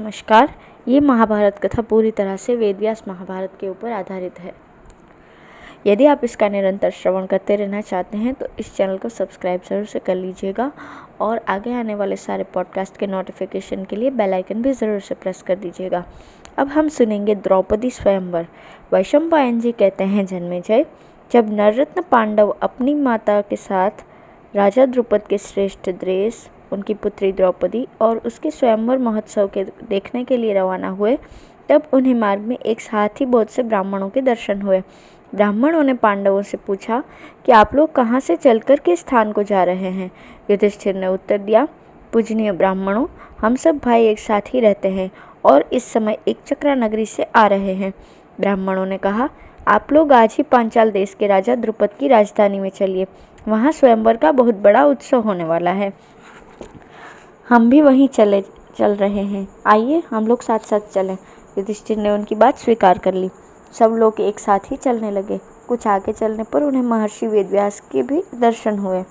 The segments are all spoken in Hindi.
नमस्कार। ये महाभारत कथा पूरी तरह से वेदव्यास महाभारत के ऊपर आधारित है। यदि आप इसका निरंतर श्रवण करते रहना चाहते हैं तो इस चैनल को सब्सक्राइब जरूर से कर लीजिएगा और आगे आने वाले सारे पॉडकास्ट के नोटिफिकेशन के लिए बेल आइकन भी ज़रूर से प्रेस कर दीजिएगा। अब हम सुनेंगे द्रौपदी स्वयंवर। वैशंपायन जी कहते हैं, जन्मेजय, जब नररत्न पांडव अपनी माता के साथ राजा द्रुपद के श्रेष्ठ द्रेस, उनकी पुत्री द्रौपदी और उसके स्वयंवर महोत्सव के देखने के लिए रवाना हुए, तब उन्हें मार्ग में एक साथ ही बहुत से ब्राह्मणों के दर्शन हुए। ब्राह्मणों ने पांडवों से पूछा कि आप लोग कहाँ से चलकर किस स्थान को जा रहे हैं। युधिष्ठिर ने उत्तर दिया, पूजनीय ब्राह्मणों, हम सब भाई एक साथ ही रहते हैं और इस समय एक चक्रा नगरी से आ रहे हैं। ब्राह्मणों ने कहा, आप लोग आज ही पांचाल देश के राजा द्रुपद की राजधानी में चलिए, वहाँ स्वयंवर का बहुत बड़ा उत्सव होने वाला है। हम भी वहीं चल रहे हैं, आइए हम लोग साथ साथ चलें। युधिष्ठिर ने उनकी बात स्वीकार कर ली। सब लोग एक साथ ही चलने लगे। कुछ आगे चलने पर उन्हें महर्षि वेदव्यास के भी दर्शन हुए।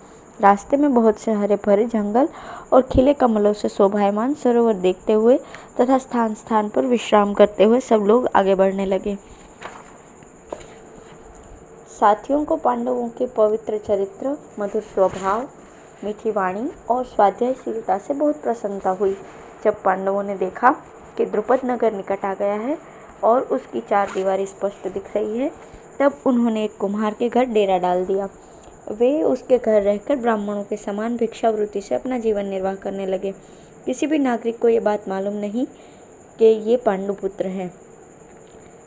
रास्ते में बहुत से हरे भरे जंगल और खिले कमलों से शोभायमान सरोवर देखते हुए तथा स्थान स्थान पर विश्राम करते हुए सब लोग आगे बढ़ने लगे। साथियों को पांडवों के पवित्र चरित्र, मधुर स्वभाव, मीठी वाणी और स्वाध्यायशीलता से बहुत प्रसन्नता हुई। जब पांडवों ने देखा कि द्रुपद नगर निकट आ गया है और उसकी चार दीवारें स्पष्ट दिख रही है, तब उन्होंने एक कुम्हार के घर डेरा डाल दिया। वे उसके घर रहकर ब्राह्मणों के समान भिक्षावृत्ति से अपना जीवन निर्वाह करने लगे। किसी भी नागरिक को ये बात मालूम नहीं कि ये पांडुपुत्र हैं।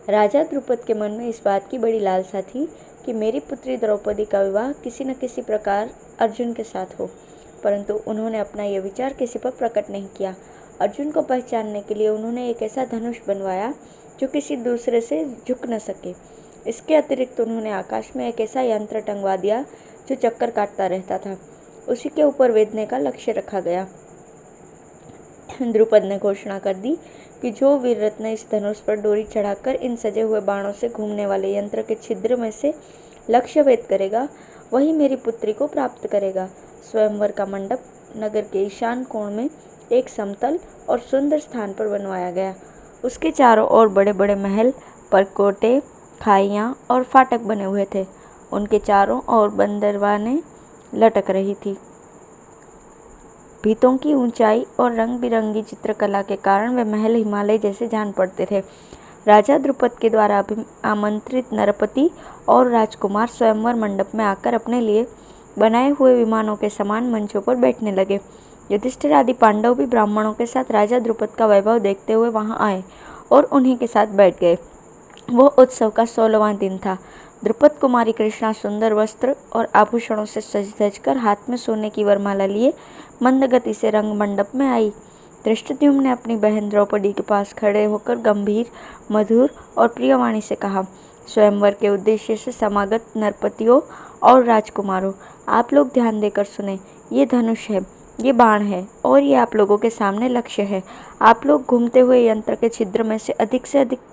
राजा द्रुपद के मन में इस बात की बड़ी लालसा थी कि मेरी पुत्री द्रौपदी का विवाह किसी न किसी प्रकार अर्जुन के साथ हो, परंतु उन्होंने अपना यह विचार किसी पर प्रकट नहीं किया। अर्जुन को पहचानने के लिए उन्होंने एक ऐसा धनुष बनवाया जो किसी दूसरे से झुक न सके। इसके अतिरिक्त उन्होंने आकाश में एक ऐसा यंत्र टंगवा दिया जो चक्कर काटता रहता था। उसी के ऊपर वेदने का लक्ष्य रखा गया। द्रुपद ने घोषणा कर दी कि जो वीर रत्न इस धनुष पर डोरी चढ़ाकर इन सजे हुए बाणों से घूमने वाले यंत्र के छिद्र में से लक्ष्य भेद करेगा, वही मेरी पुत्री को प्राप्त करेगा। स्वयंवर का मंडप नगर के ईशान कोण में एक समतल और सुंदर स्थान पर बनवाया गया। उसके चारों ओर बड़े बड़े महल, परकोटे, खाइयाँ और फाटक बने हुए थे। उनके चारों ओर बंदरवानें लटक रही थी। भीतों की ऊंचाई और रंग बिरंगी चित्रकला के कारण वे महल हिमालय जैसे जान पड़ते थे। राजा द्रुपद के द्वारा आमंत्रित नरपति और राजकुमार स्वयंवर मंडप में आकर अपने लिए बनाए हुए विमानों के समान मंचों पर बैठने लगे। युधिष्ठिर आदि पांडव भी ब्राह्मणों के साथ राजा द्रुपद का वैभव देखते हुए वहां आए और उन्हीं के साथ बैठ गए। वो उत्सव का 16वां दिन था। द्रुपद कुमारी कृष्णा सुंदर वस्त्र और आभूषणों से सज धज कर हाथ में सोने की वरमाला लिए मंद गति से रंग मंडप में आई। धृष्टद्युम्न ने अपनी बहन द्रौपदी के पास खड़े होकर गंभीर, मधुर और प्रियवाणी से कहा, स्वयंवर के उद्देश्य से समागत नरपतियों और राजकुमारों, आप लोग ध्यान देकर सुने। ये धनुष है, ये बाण है और ये आप लोगों के सामने लक्ष्य है। आप लोग घूमते हुए यंत्र के छिद्र में से अधिक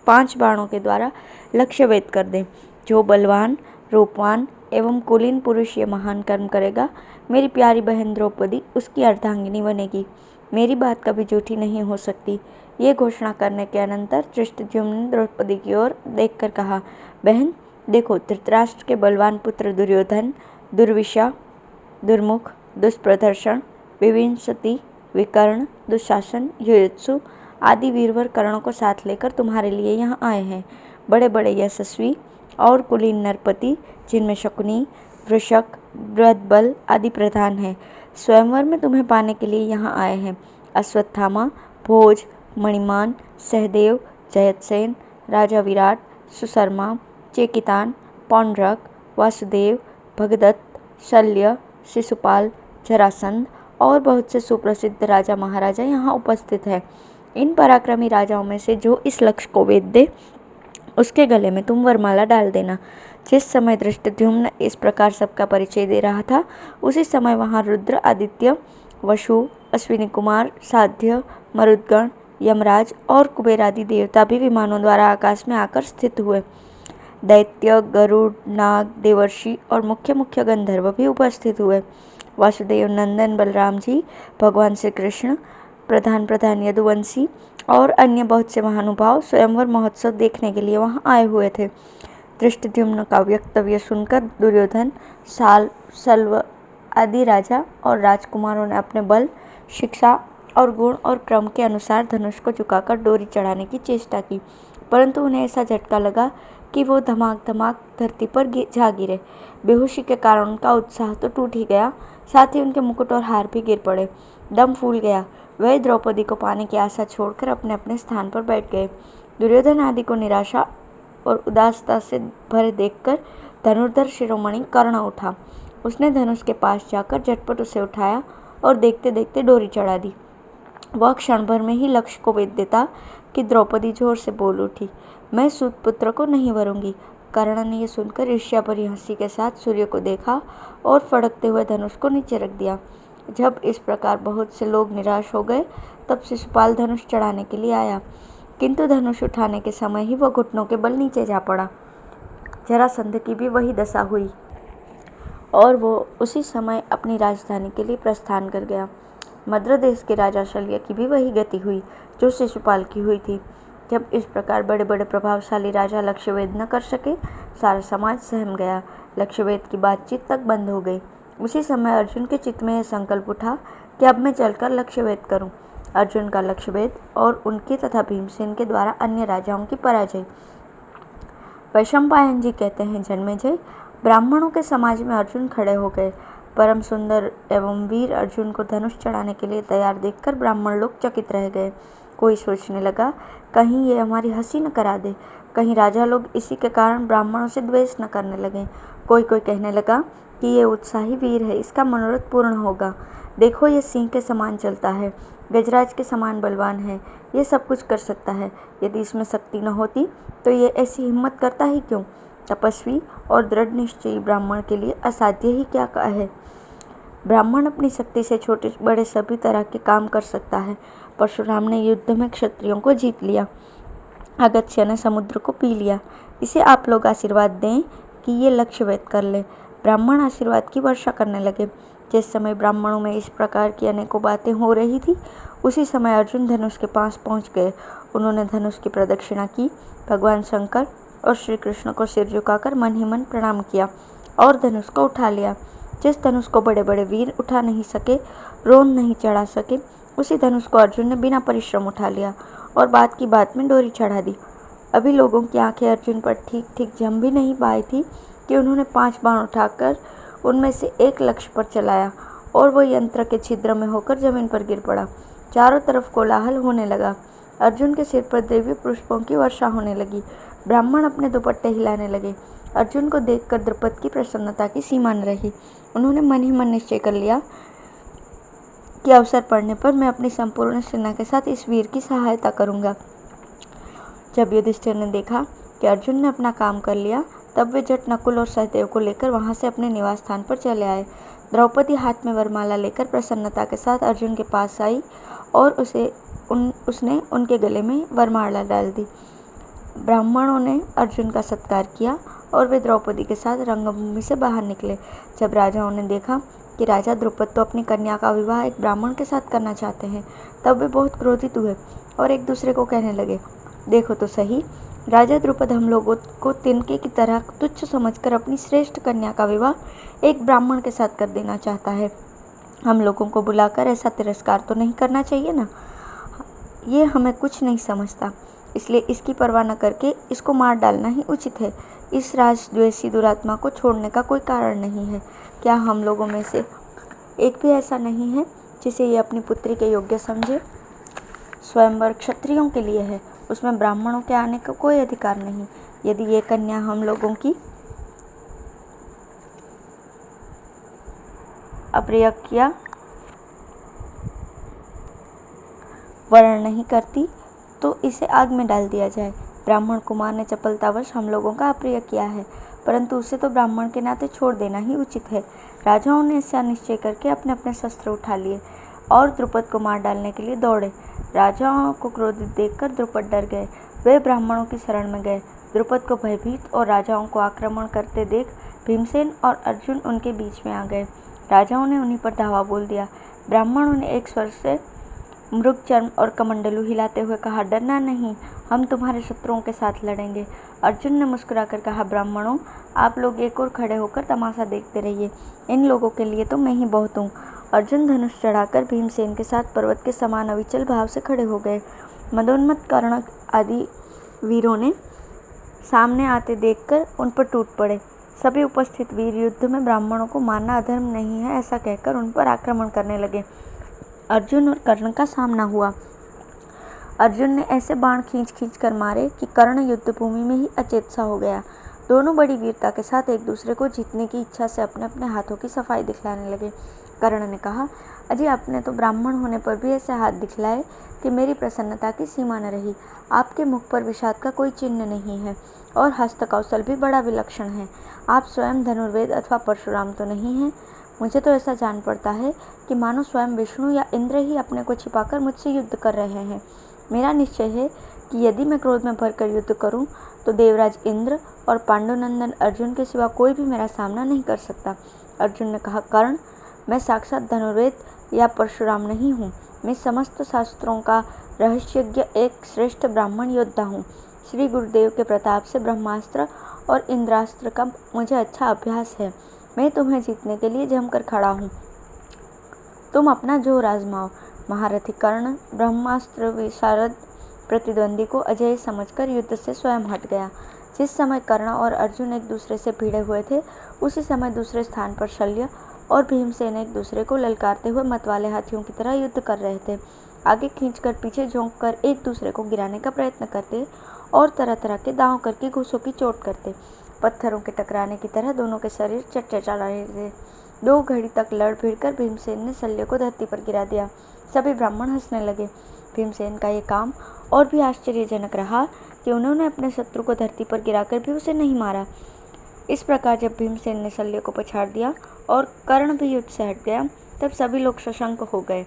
5 बाणों के द्वारा लक्ष्य भेद कर दें। जो बलवान, रूपवान एवं कुलीन पुरुष ये महान कर्म करेगा, मेरी प्यारी बहन द्रौपदी उसकी अर्धांगिनी बनेगी। मेरी बात कभी झूठी नहीं हो सकती। ये घोषणा करने के अनंतर धृष्टद्युम्न ने द्रौपदी की ओर देखकर कहा, बहन देखो, धृतराष्ट्र के बलवान पुत्र दुर्योधन, दुर्विशा, दुर्मुख, दुष्प्रदर्शन, विविंशति, विकर्ण, दुशासन, युयुत्सु आदि वीरवर कर्णों को साथ लेकर तुम्हारे लिए यहाँ आए हैं। बड़े बड़े यशस्वी और कुलीन नरपति, जिनमें शकुनी, वृषक, बृहद्बल आदि प्रधान हैं, स्वयंवर में तुम्हें पाने के लिए यहाँ आए हैं। अश्वत्थामा, भोज, मणिमान, सहदेव, जयद्रथ, राजा विराट, सुशर्मा, चेकितान, पौंड्रक, वासुदेव, भगदत्त, शल्य, शिशुपाल, जरासंध और बहुत से सुप्रसिद्ध राजा महाराजा यहाँ उपस्थित हैं। इन पराक्रमी राजाओं में से जो इस लक्ष्य को भेद दे, उसके गले में तुम वरमाला डाल देना। जिस समय धृष्टद्युम्न इस प्रकार सबका परिचय दे रहा था, उसी समय वहां रुद्र, आदित्य, वसु, अश्विनी कुमार, साध्य, मरुद्गण, यमराज और कुबेर आदि देवता भी विमानों द्वारा आकाश में आकर स्थित हुए। दैत्य, गरुड़, नाग, देवर्षि और मुख्य मुख्य गंधर्व भी उपस्थित हुए। वासुदेव नंदन बलराम जी, भगवान श्री कृष्ण, प्रधान यदुवंशी और अन्य बहुत से महानुभाव स्वयंवर महोत्सव देखने के लिए वहां आए हुए थे। धृष्टद्युम्न का वक्तव्य सुनकर दुर्योधन, सल्व आदि राजा और राजकुमारों ने अपने बल, शिक्षा और गुण और क्रम के अनुसार धनुष को झुकाकर डोरी चढ़ाने की चेष्टा की, परंतु उन्हें ऐसा झटका लगा कि वो धमाक धमाक धरती पर जा गिरे। बेहोशी के कारण उनका उत्साह तो टूट ही गया, साथ ही उनके मुकुट और हार भी गिर पड़े। दम फूल गया। वह द्रौपदी को पाने की आशा छोड़कर अपने अपने स्थान पर बैठ गए। दुर्योधन आदि को निराशा और उदासता से भरे देखकर धनुर्धर शिरोमणि कर्ण उठा। उसने धनुष के पास जाकर झटपट उसे उठाया और देखते देखते डोरी चढ़ा दी। वह क्षण भर में ही लक्ष्य को भेद देता कि द्रौपदी जोर से बोल उठी, मैं सूत पुत्र को नहीं वरूंगी। कर्ण ने यह सुनकर ईर्ष्या भरी हंसी के साथ सूर्य को देखा और फड़कते हुए धनुष को नीचे रख दिया। जब इस प्रकार बहुत से लोग निराश हो गए, तब शिशुपाल धनुष चढ़ाने के लिए आया, किंतु धनुष उठाने के समय ही वह घुटनों के बल नीचे जा पड़ा। जरासंध की भी वही दशा हुई और वो उसी समय अपनी राजधानी के लिए प्रस्थान कर गया। मद्र देश के राजा शल्य की भी वही गति हुई जो शिशुपाल की हुई थी। जब इस प्रकार बड़े बड़े प्रभावशाली राजा लक्ष्यभेद न कर सके, सारा समाज सहम गया। लक्ष्यभेद की बातचीत तक बंद हो गई। उसी समय अर्जुन के चित्त में यह संकल्प उठा कि अब मैं चलकर लक्ष्यभेद करूं। अर्जुन का लक्ष्यभेद और उनकी तथा भीमसेन के द्वारा अन्य राजाओं की पराजय। वैशंपायन जी कहते हैं, जन्मेजय, ब्राह्मणों के समाज में अर्जुन खड़े हो गए। परम सुंदर एवं वीर अर्जुन को धनुष चढ़ाने के लिए तैयार देखकर ब्राह्मण लोग चकित रह गए। कोई सोचने लगा, कहीं ये हमारी हंसी न करा दे, कहीं राजा लोग इसी के कारण ब्राह्मणों से द्वेष न करने लगे। कोई कोई कहने लगा कि ये उत्साही वीर है, इसका मनोरथ पूर्ण होगा। देखो, ये सिंह के समान चलता है, गजराज के समान बलवान है, ये सब कुछ कर सकता है। यदि इसमें शक्ति न होती तो ये ऐसी हिम्मत करता ही क्यों? तपस्वी और दृढ़ निश्चयी ब्राह्मण के लिए असाध्य ही क्या है। ब्राह्मण अपनी शक्ति से छोटे बड़े सभी तरह के काम कर सकता है। परशुराम ने युद्ध में क्षत्रियों को जीत लिया, अगस्त्य ने समुद्र को पी लिया। इसे आप लोग आशीर्वाद दें कि ये लक्ष्यभेद कर ले। ब्राह्मण आशीर्वाद की वर्षा करने लगे। जिस समय ब्राह्मणों में इस प्रकार की अनेकों बातें हो रही थी, उसी समय अर्जुन धनुष के पास पहुंच गए। उन्होंने धनुष की प्रदक्षिणा की, भगवान शंकर और श्री कृष्ण को सिर झुकाकर मन ही मन प्रणाम किया और धनुष को उठा लिया। जिस धनुष को बड़े बड़े वीर उठा नहीं सके, रोंद नहीं चढ़ा सके, उसी धनुष को अर्जुन ने बिना परिश्रम उठा लिया और बात की बात में डोरी चढ़ा दी। अभी लोगों की आंखें अर्जुन पर ठीक ठीक जम भी नहीं पाई थी कि उन्होंने 5 बाण उठाकर उनमें से एक लक्ष्य पर चलाया और वह यंत्र के छिद्र में होकर जमीन पर गिर पड़ा। चारों तरफ कोलाहल होने लगा। अर्जुन के सिर पर दिव्य पुष्पों की वर्षा होने लगी। ब्राह्मण अपने दुपट्टे हिलाने लगे। अर्जुन को देखकर द्रुपद की प्रसन्नता की सीमा न रही। उन्होंने मन ही मन निश्चय कर लिया कि अवसर पड़ने पर मैं अपनी संपूर्ण सेना के साथ इस वीर की सहायता करूंगा। जब युधिष्ठिर ने देखा कि अर्जुन ने अपना काम कर लिया, तब वे झट नकुल और सहदेव को लेकर वहां से अपने निवास स्थान पर चले आए। द्रौपदी हाथ में वरमाला लेकर प्रसन्नता के साथ अर्जुन के पास आई और उसने उनके गले में वरमाला डाल दी। ब्राह्मणों ने अर्जुन का सत्कार किया और वे द्रौपदी के साथ रंगभूमि से बाहर निकले। जब राजाओं ने देखा कि राजा द्रुपद तो अपनी कन्या का विवाह एक ब्राह्मण के साथ करना चाहते हैं, तब वे बहुत क्रोधित हुए और एक दूसरे को कहने लगे, देखो तो सही, राजा द्रुपद हम लोगों को तिनके की तरह तुच्छ समझकर अपनी श्रेष्ठ कन्या का विवाह एक ब्राह्मण के साथ कर देना चाहता है। हम लोगों को बुलाकर ऐसा तिरस्कार तो नहीं करना चाहिए ना। ये हमें कुछ नहीं समझता, इसलिए इसकी परवाह न करके इसको मार डालना ही उचित है। इस राजद्वेषी दुरात्मा को छोड़ने का कोई कारण नहीं है। क्या हम लोगों में से एक भी ऐसा नहीं है जिसे ये अपनी पुत्री के योग्य समझे? स्वयंवर क्षत्रियों के लिए है, उसमें ब्राह्मणों के आने का कोई अधिकार नहीं। यदि ये कन्या हम लोगों की अप्रियक्रिया वर्ण नहीं करती तो इसे आग में डाल दिया जाए। ब्राह्मण कुमार ने चपलतावश हम लोगों का अप्रिय किया है, परंतु उसे तो ब्राह्मण के नाते छोड़ देना ही उचित है। राजाओं ने ऐसा निश्चय करके अपने अपने शस्त्र उठा लिए और द्रुपद को मार डालने के लिए दौड़े। राजाओं को क्रोधित देखकर द्रुपद डर गए। वे ब्राह्मणों की शरण में गए। द्रुपद को भयभीत और राजाओं को आक्रमण करते देख भीमसेन और अर्जुन उनके बीच में आ गए। राजाओं ने उन्हीं पर धावा बोल दिया। ब्राह्मणों ने एक स्वर से मृग चर्म और कमंडलू हिलाते हुए कहा, डरना नहीं, हम तुम्हारे शत्रुओं के साथ लड़ेंगे। अर्जुन ने मुस्कुराकर कहा, ब्राह्मणों, आप लोग एक और खड़े होकर तमाशा देखते रहिए, इन लोगों के लिए तो मैं ही बहुत हूँ। अर्जुन धनुष चढ़ाकर भीमसेन के साथ पर्वत के समान अविचल भाव से खड़े हो गए। मदोन्मत्त कर्ण आदि वीरों ने सामने आते देखकर उन पर टूट पड़े। सभी उपस्थित वीर युद्ध में ब्राह्मणों को मारना अधर्म नहीं है ऐसा कहकर उन पर आक्रमण करने लगे। अर्जुन और कर्ण का सामना हुआ। अर्जुन ने ऐसे बाण खींच कर मारे कि कर्ण युद्ध भूमि में ही अचेत सा हो गया। दोनों बड़ी वीरता के साथ एक दूसरे को जीतने की इच्छा से अपने अपने हाथों की सफाई दिखलाने लगे। कर्ण ने कहा, अजय, आपने तो ब्राह्मण होने पर भी ऐसे हाथ दिखलाए कि मेरी प्रसन्नता की सीमा न रही। आपके मुख पर विषाद का कोई चिन्ह नहीं है और हस्तकौशल भी बड़ा विलक्षण है। आप स्वयं धनुर्वेद अथवा परशुराम तो नहीं हैं। मुझे तो ऐसा जान पड़ता है कि मानो स्वयं विष्णु या इंद्र ही अपने को छिपाकर मुझसे युद्ध कर रहे हैं। मेरा निश्चय है कि यदि मैं क्रोध में भरकर युद्ध करूं तो देवराज इंद्र और पांडुनंदन अर्जुन के सिवा कोई भी मेरा सामना नहीं कर सकता। अर्जुन ने कहा, कर्ण, मैं साक्षात धनुर्वेद या परशुराम नहीं हूँ। मैं समस्त शास्त्रों का रहस्यज्ञ एक श्रेष्ठ ब्राह्मण योद्धा हूँ। श्री गुरुदेव के प्रताप से ब्रह्मास्त्र और इंद्रास्त्र का मुझे अच्छा अभ्यास है। मैं तुम्हें जीतने के लिए जमकर खड़ा हूँ, तुम अपना जोर आजमाओ। महारथी कर्ण ब्रह्मास्त्र विशारद प्रतिद्वंदी को अजय समझकर युद्ध से स्वयं हट गया। जिस समय कर्ण और अर्जुन एक दूसरे से भिड़े हुए थे, उसी समय दूसरे स्थान पर शल्य और भीमसेन एक दूसरे को ललकारते हुए मतवाले हाथियों की तरह युद्ध कर रहे थे। आगे खींचकर पीछे झोंककर एक दूसरे को गिराने का प्रयत्न करते और तरह तरह के दांव करके घुसों की चोट करते। पत्थरों के टकराने की तरह दोनों के शरीर चटचटा रहे थे। 2 घड़ी तक लड़ भिड़कर भीमसेन ने शल्य को धरती पर गिरा दिया। सभी ब्राह्मण हंसने लगे। भीमसेन का ये काम और भी आश्चर्यजनक रहा कि उन्होंने अपने शत्रु को धरती पर गिराकर भी उसे नहीं मारा। इस प्रकार जब भीमसेन ने शल्य को पछाड़ दिया और कर्ण भी युद्ध से हट गया, तब सभी लोग सशंक हो गए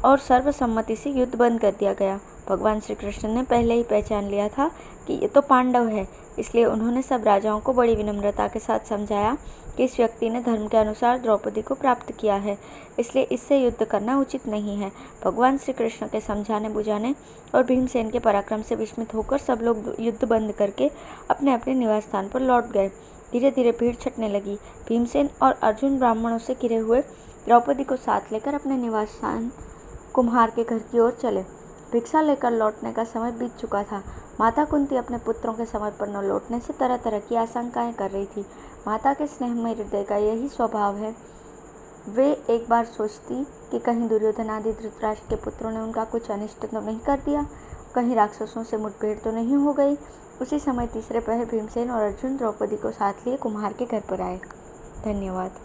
और सर्वसम्मति से युद्ध बंद कर दिया गया। भगवान श्री कृष्ण ने पहले ही पहचान लिया था कि ये तो पांडव है, इसलिए उन्होंने सब राजाओं को बड़ी विनम्रता के साथ समझाया कि इस व्यक्ति ने धर्म के अनुसार द्रौपदी को प्राप्त किया है, इसलिए इससे युद्ध करना उचित नहीं है। भगवान श्री कृष्ण के समझाने बुझाने और भीमसेन के पराक्रम से विस्मित होकर सब लोग युद्ध बंद करके अपने अपने निवास स्थान पर लौट गए। धीरे धीरे भीड़ छटने लगी। भीमसेन और अर्जुन ब्राह्मणों से घिरे हुए द्रौपदी को साथ लेकर अपने निवास स्थान कुम्हार के घर की ओर चले। भिक्षा लेकर लौटने का समय बीत चुका था। माता कुंती अपने पुत्रों के समय पर न लौटने से तरह तरह की आशंकाएं कर रही थी। माता के स्नेहमय हृदय का यही स्वभाव है। वे एक बार सोचती कि कहीं दुर्योधन आदि धृतराष्ट्र के पुत्रों ने उनका कुछ अनिष्ट तो नहीं कर दिया, कहीं राक्षसों से मुठभेड़ तो नहीं हो गई। उसी समय तीसरे पहर भीमसेन और अर्जुन द्रौपदी को साथ लिए कुम्हार के घर पर आए। धन्यवाद।